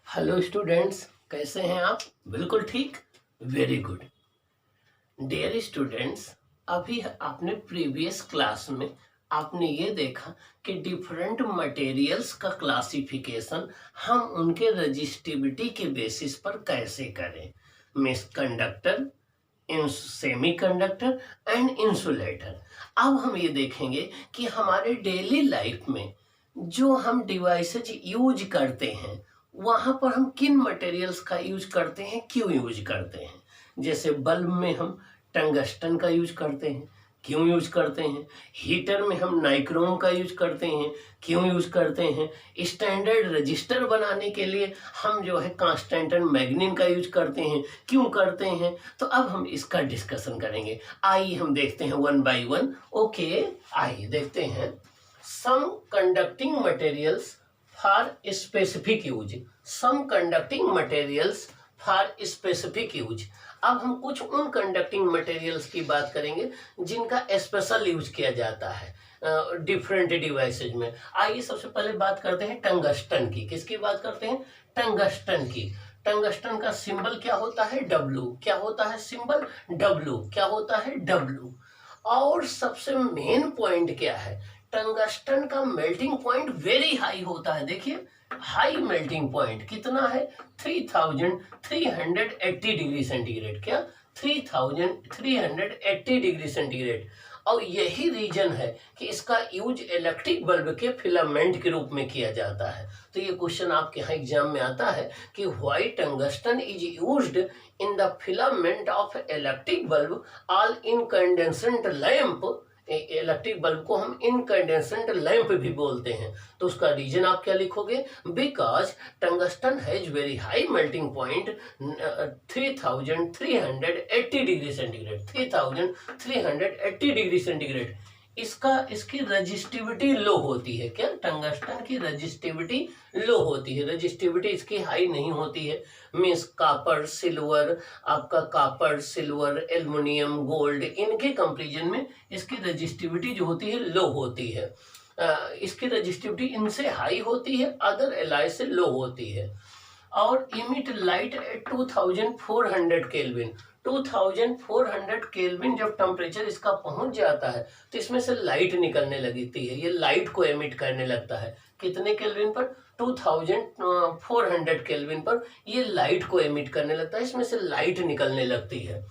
Hello students, कैसे हैं आप? बिल्कुल ठीक। Very good. डियर स्टूडेंट्स, अभी आपने प्रीवियस क्लास में आपने ये देखा कि डिफरेंट मटेरियल्स का क्लासिफिकेशन हम उनके रजिस्टिविटी के बेसिस पर कैसे करें। Miss conductor, semi conductor and insulator. अब हम ये देखेंगे कि हमारे डेली लाइफ में जो हम डिवाइसेज यूज करते हैं वहां पर हम किन मटेरियल्स का यूज करते हैं, क्यों यूज करते हैं। जैसे बल्ब में हम टंगस्टन का यूज करते हैं, क्यों यूज करते हैं। हीटर में हम नाइक्रोम का यूज करते हैं, क्यों यूज करते हैं। स्टैंडर्ड रजिस्टर बनाने के लिए हम जो है कांस्टेंटन मैग्नीन का यूज करते हैं, क्यों करते हैं। तो अब हम इसका डिस्कशन करेंगे। आइए हम देखते हैं वन बाय वन। ओके, आइए देखते हैं। Some conducting materials for specific use. Some conducting materials for specific use. अब हम कुछ उन कंडक्टिंग मटेरियल्स की बात करेंगे जिनका स्पेशल यूज किया जाता है डिफरेंट डिवाइसेज में। आइए सबसे पहले बात करते हैं टंगस्टन की। किसकी बात करते हैं? टंगस्टन की। टंगस्टन का सिंबल क्या होता है? डब्लू। क्या होता है सिंबल? डब्लू। क्या होता है? डब्लू। और सबसे मेन पॉइंट क्या है? टंगस्टन का मेल्टिंग पॉइंट वेरी हाई होता है। देखिए, हाई मेल्टिंग पॉइंट कितना है? 3380 डिग्री सेंटीग्रेड। क्या? 3380 डिग्री सेंटीग्रेड। और यही रीजन है कि इसका यूज इलेक्ट्रिक बल्ब के फिलामेंट के रूप में किया जाता है। तो ये क्वेश्चन आपके यहाँ एग्जाम में आता है कि why tungsten is used in the filament of electric bulb all incandescent lamp. Electric bulb को हम इनकैंडेसेंट लैंप भी बोलते हैं। तो उसका रीजन आप क्या लिखोगे? Because tungsten has very high melting point 3380 degree centigrade. 3380 degree centigrade. इसकी रजिस्टिविटी लो होती है। क्या? टंगस्टन की रजिस्टिविटी लो होती है। रजिस्टिविटी इसकी हाई नहीं होती है। मीन्स कापर, सिल्वर, आपका कापर, सिल्वर, एल्युमिनियम, गोल्ड, इनके कंपेरिजन में इसकी रजिस्टिविटी जो होती है लो होती है। इसकी रजिस्टिविटी इनसे हाई होती है, अदर एलॉय से लो होती है। और emit light at 2400 kelvin. 2400 kelvin जब टेम्परेचर इसका पहुंच जाता है तो इसमें से लाइट निकलने लगती है। ये लाइट को एमिट करने लगता है। कितने केल्विन पर? 2400 केल्विन पर ये लाइट को एमिट करने लगता है। इसमें से लाइट निकलने लगती है।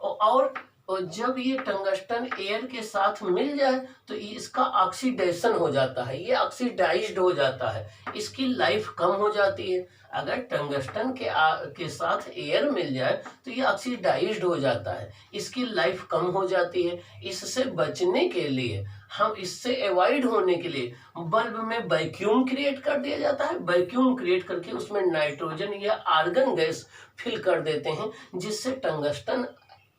और जब ये टंगस्टन एयर के साथ मिल जाए तो इसका ऑक्सीडेशन हो जाता है। ये ऑक्सीडाइज्ड हो जाता है। इसकी लाइफ कम हो जाती है। अगर टंगस्टन के साथ एयर मिल जाए तो ये ऑक्सीडाइज्ड हो जाता है। इसकी लाइफ कम हो जाती है। इससे बचने के लिए, हम इससे अवॉइड होने के लिए बल्ब में वैक्यूम क्रिएट कर दिया जाता है। वैक्यूम क्रिएट करके उसमें नाइट्रोजन या आर्गन गैस फिल कर देते हैं, जिससे टंगस्टन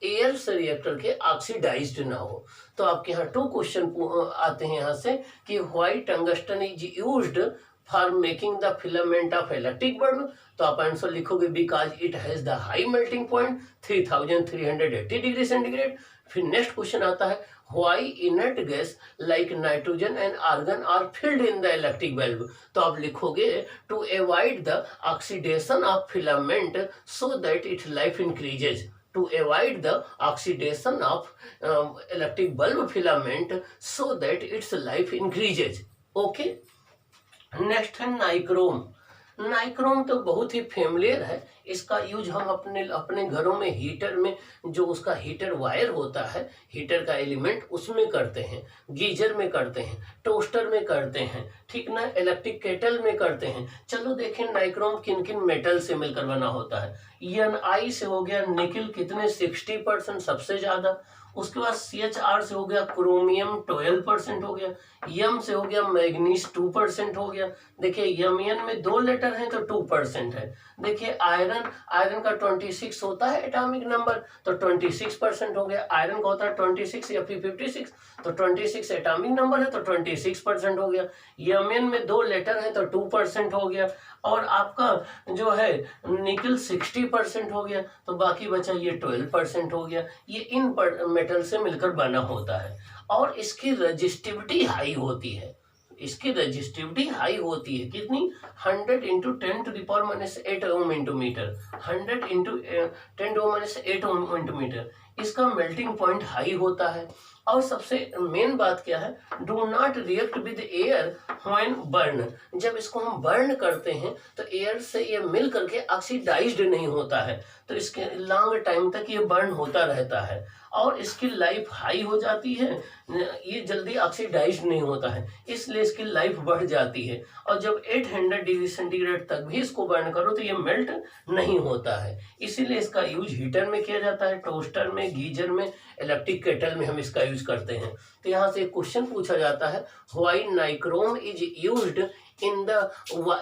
एयर से रिएक्टर के ऑक्सीडाइज्ड ना हो। तो आपके यहाँ 2 क्वेश्चन आते हैं यहाँ से कि why tungsten is used for making the filament of electric bulb. तो आप आंसर लिखोगे because it has the high melting point 3380 degree centigrade. फिर नेक्स्ट क्वेश्चन आता है why inert gas like nitrogen and argon are filled in the electric bulb. तो आप लिखोगे to avoid the oxidation of filament so that its life increases. To avoid the oxidation of electric bulb filament so that its life increases. Okay. Next है nichrome. Nichrome तो बहुत ही familiar है। इसका use हम अपने घरों में हीटर में, जो उसका हीटर वायर होता है, हीटर का एलिमेंट, उसमें करते हैं, गीजर में करते हैं, टोस्टर में करते हैं, ठीक ना, इलेक्ट्रिक केटल में करते हैं। चलो देखें नाइक्रोम किन किन मेटल से मिलकर बना होता है। Ni से हो गया निकिल, कितने? 60% सबसे ज्यादा। उसके बाद CHR से हो गया क्रोमियम, 12% हो गया। यम से हो गया मैग्नीज, 2% हो गया। देखिए यमियन में 2 लेटर हैं तो 2% है। देखिए आयरन का 26 होता है एटॉमिक नंबर, तो 26% हो गया। आयरन का होता है 26 या फिर 56, तो 26 एटॉमिक नंबर है तो 26% हो गया। यमियन में 2 लेटर है तो 2% हो गया। और आपका जो है निकल 60% हो गया, तो बाकी बचा ये 12% हो गया। ये इन मेटल से मिलकर बना होता है और इसकी रजिस्टिविटी हाई होती है। इसकी रजिस्टिविटी हाई होती है, कितनी 100 into 10⁻⁸ ohm into metre, 100 into 10⁻⁸ ohm into metre, इसका मेल्टिंग पॉइंट हाई होता है। और सबसे मेन बात क्या है, do not react with air when burn, जब इसको हम बर्न करते हैं तो एयर से ये मिल करके ऑक्सीडाइज्ड नहीं होता है, तो इसके लॉन्ग टाइम तक ये बर्न होता रहता है और इसकी लाइफ हाई हो जाती है, ये जल्दी ऑक्सीडाइज्ड नहीं होता है, इसलिए इसकी लाइफ बढ़ जाती है। और जब 800 डिग्री सेंटीग्रेड तक भी इसको बर्न करो तो ये मेल्ट नहीं होता है, इसीलिए इसका यूज हीटर में किया जाता है, टोस्टर में, गीजर में, इलेक्ट्रिक केटल में हम इसका यूज करते हैं। तो यहाँ से एक क्वेश्चन पूछा जाता है, why nichrome is used in the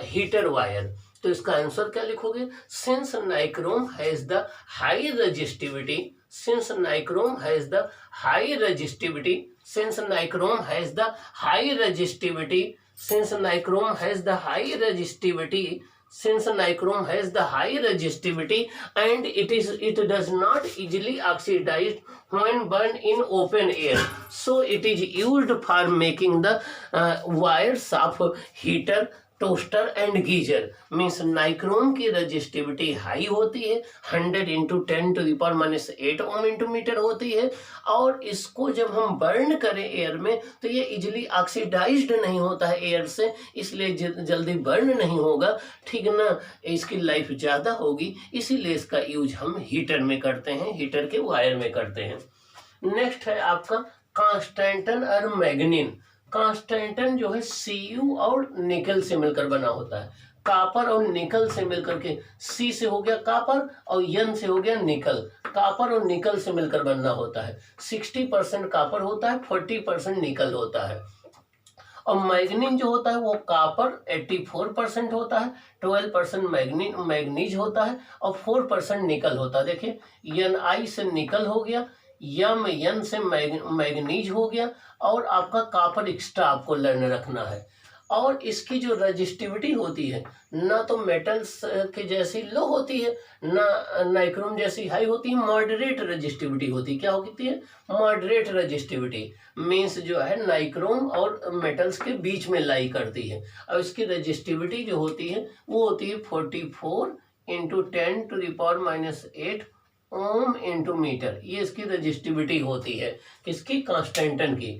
heater wire, तो इसका आंसर क्या लिखोगे, since nichrome has the high resistivity, since nichrome has the high resistivity, since nichrome has the high resistivity, since nichrome has the high resistivity, since nichrome has the high resistivity and it does not easily oxidize when burned in open air, so it is used for making the wires of heater, toaster and geyser. Means nichrome की resistivity high होती है, 100 into 10⁻⁸ ohm into metre होती है, और इसको जब हम burn करें एयर में तो ये इजिली ऑक्सीडाइज्ड नहीं होता है एयर से, इसलिए जल्दी बर्न नहीं होगा, ठीक ना, इसकी लाइफ ज़्यादा होगी, इसीलिए इसका यूज हम हीटर में करते हैं, हीटर के वायर में करते हैं। नेक्स्ट है आपका कांस्टेंटन और मैग्नीन। कांस्टेंटन जो है Cu और निकल से मिलकर बना होता है, कापर और निकल से मिलकर के, C से हो गया कापर और N से हो गया निकल, कापर और निकल से मिलकर बनना होता है। 60% कापर होता है, 40% निकल होता है। और मैग्नीन जो होता है वो कापर 84% होता है, 12% मैग्नीज होता है और 4% निकल होता है। देखिए Ni से निकल हो गया, Mn से मैग्नीज हो गया, और आपका कापर एक्स्ट्रा आपको लर्न रखना है। और इसकी जो रजिस्टिविटी होती है ना तो मेटल्स के जैसी लो होती है, ना नाइक्रोम जैसी हाई होती है, मॉडरेट रजिस्टिविटी होती है। क्या होती है, मॉडरेट रजिस्टिविटी, मीन्स जो है नाइक्रोम और मेटल्स के बीच में लाई करती है। और इसकी रजिस्टिविटी जो होती है वो होती है 44 इंटू 10⁻⁸ ओम इंटू मीटर, ये इसकी रजिस्टिविटी होती है, किसकी, कांस्टेंटन की।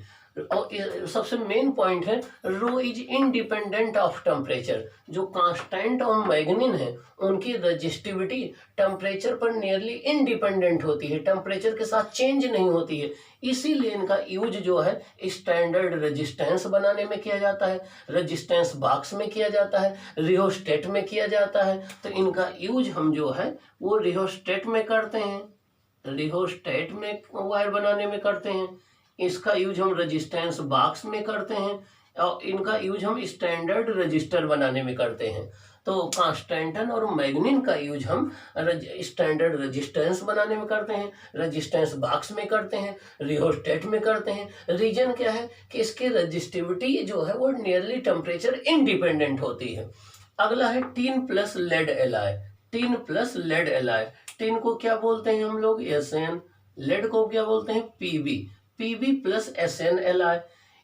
और सबसे मेन पॉइंट है रो इज इंडिपेंडेंट ऑफ टेम्परेचर, जो कांस्टेंट और मैग्नीन है उनकी रजिस्टिविटी टेम्परेचर पर नियरली इंडिपेंडेंट होती है, टेम्परेचर के साथ चेंज नहीं होती है, इसीलिए इनका यूज जो है स्टैंडर्ड रेजिस्टेंस बनाने में किया जाता है, रेजिस्टेंस बॉक्स में किया जाता है, रियोस्टेट में किया जाता है। तो इनका यूज हम जो है वो रियोस्टेट में करते हैं, रियोस्टेट में वायर बनाने में करते हैं, इसका यूज हम रेजिस्टेंस बॉक्स में करते हैं, और इनका यूज हम स्टैंडर्ड रजिस्टर बनाने में करते हैं। तो कांस्टेंटन और मैग्नीन का यूज हम स्टैंडर्ड रेजिस्टेंस बनाने में करते हैं, रेजिस्टेंस बॉक्स में करते हैं, रियोस्टेट में करते हैं। रीजन क्या है कि इसकी रजिस्टिविटी जो है वो नियरली टेम्परेचर इंडिपेंडेंट होती है। अगला है tin plus lead alloy, tin plus lead alloy, tin को क्या बोलते हैं हम लोग, Sn, लेड को क्या बोलते हैं, Pb प्लस Sn एलॉय।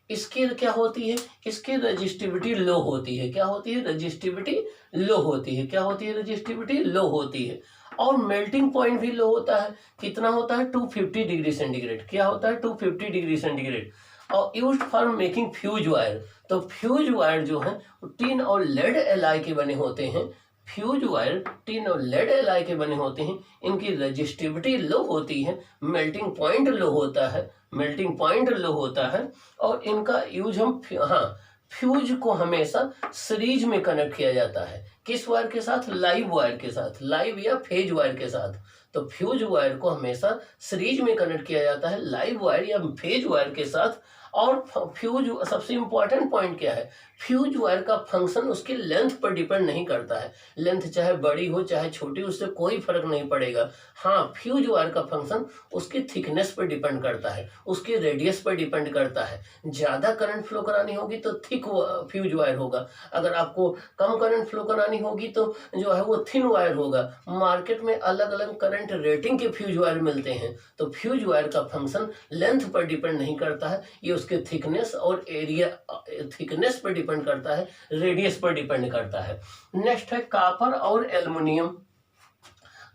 इसकी क्या होती है, इसकी रजिस्टिविटी लो होती है, क्या होती है, रजिस्टिविटी लो होती है, क्या होती है, रजिस्टिविटी लो होती है, और मेल्टिंग पॉइंट भी लो होता है, कितना होता है, 250 डिग्री सेंटीग्रेड, क्या होता है, 250 डिग्री सेंटीग्रेड, और used for making fuse wire. तो फ्यूज वायर जो है टीन और लेड एलॉय के बने होते हैं, फ्यूज वायर टीन और लेड एलॉय के बने होते हैं, इनकी रजिस्टिविटी लो होती है, मेल्टिंग पॉइंट लो होता है, मेल्टिंग पॉइंट लो होता है, और इनका यूज हम फ्यूज को हमेशा सीरीज में कनेक्ट किया जाता है, किस वायर के साथ, लाइव वायर के साथ, लाइव या फेज वायर के साथ। तो फ्यूज वायर को हमेशा सीरीज में कनेक्ट किया जाता है लाइव वायर या फेज वायर के साथ। और फ्यूज, सबसे इंपॉर्टेंट पॉइंट क्या है, फ्यूज वायर का फंक्शन उसकी लेंथ पर डिपेंड नहीं करता है, लेंथ चाहे बड़ी हो चाहे छोटी, उससे कोई फर्क नहीं पड़ेगा। हाँ, फ्यूज वायर का फंक्शन उसकी थिकनेस पर डिपेंड करता है, उसकी रेडियस पर डिपेंड करता है। ज़्यादा करंट फ्लो करानी होगी तो थिक फ्यूज वायर होगा, अगर आपको कम करंट फ्लो करानी होगी तो जो है वो थिन वायर होगा। मार्केट में अलग अलग करंट करंट रेटिंग के फ्यूज वायर मिलते हैं, तो फ्यूज वायर का फंक्शन लेंथ पर डिपेंड नहीं करता है, ये उसके थिकनेस और एरिया, थिकनेस पर डिपेंड करता है, रेडियस पर डिपेंड करता है। नेक्स्ट है कॉपर और एल्युमिनियम।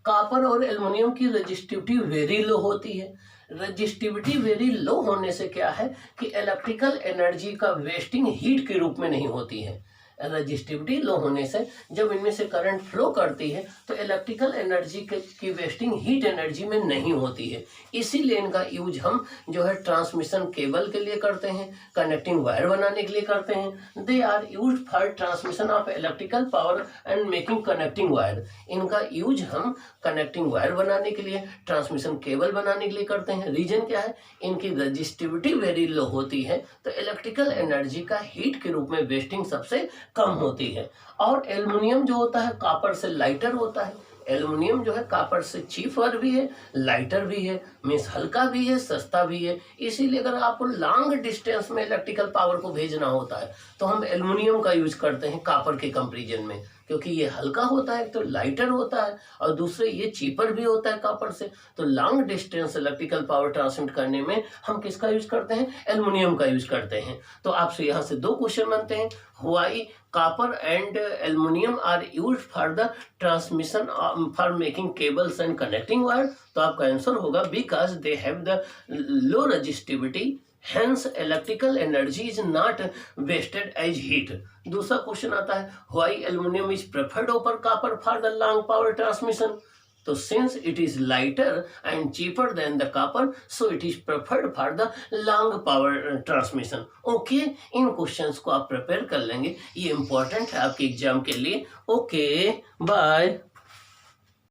कॉपर और एल्युमिनियम की रेजिस्टिविटी वेरी लो होती है। रेजिस्टिविटी वेरी लो होने से क्या है कि इलेक्ट्रिकल एनर्जी का वेस्टिंग हीट के रूप में नहीं होती है। रेजिस्टिविटी लो होने से जब इनमें से करंट फ्लो करती है तो इलेक्ट्रिकल एनर्जी की वेस्टिंग हीट एनर्जी में नहीं होती है, इसीलिए इनका यूज हम जो है ट्रांसमिशन केबल के लिए करते हैं, कनेक्टिंग वायर बनाने के लिए करते हैं। They are use for transmission of electrical power and making connecting wire. इनका यूज हम कनेक्टिंग वायर बनाने के लिए, ट्रांसमिशन केबल बनाने के लिए करते हैं। रीजन क्या है, इनकी रेजिस्टिविटी वेरी लो होती है, तो इलेक्ट्रिकल एनर्जी का हीट के रूप में वेस्टिंग सबसे कम होती है। और एल्युमिनियम जो होता है कॉपर से लाइटर होता है। एल्युमिनियम जो है कॉपर से चीपर भी है, लाइटर भी है, मीन्स हल्का भी है, सस्ता भी है। इसीलिए अगर आपको लॉन्ग डिस्टेंस में इलेक्ट्रिकल पावर को भेजना होता है तो हम एल्युमिनियम का यूज करते हैं कॉपर के कंपैरिजन में, क्योंकि ये हल्का होता है, तो लाइटर होता है, और दूसरे ये चीपर भी होता है कॉपर से। तो long distance electrical power transmit करने में हम किसका यूज करते हैं, एल्युमिनियम का यूज करते हैं। तो आपसे यहाँ से दो क्वेश्चन बनते हैं, why copper and aluminium are used for the transmission for making cables and connecting wire. तो आपका आंसर होगा because they have the low resistivity, hence electrical energy is not wasted as heat। दूसरा question आता है, why aluminum is preferred over copper for the long power transmission। तो since it is lighter and cheaper than the copper, so it is preferred for the long power transmission। Okay, in questions को आप prepare कर लेंगे, ये important है आपके exam के लिए। Okay, bye.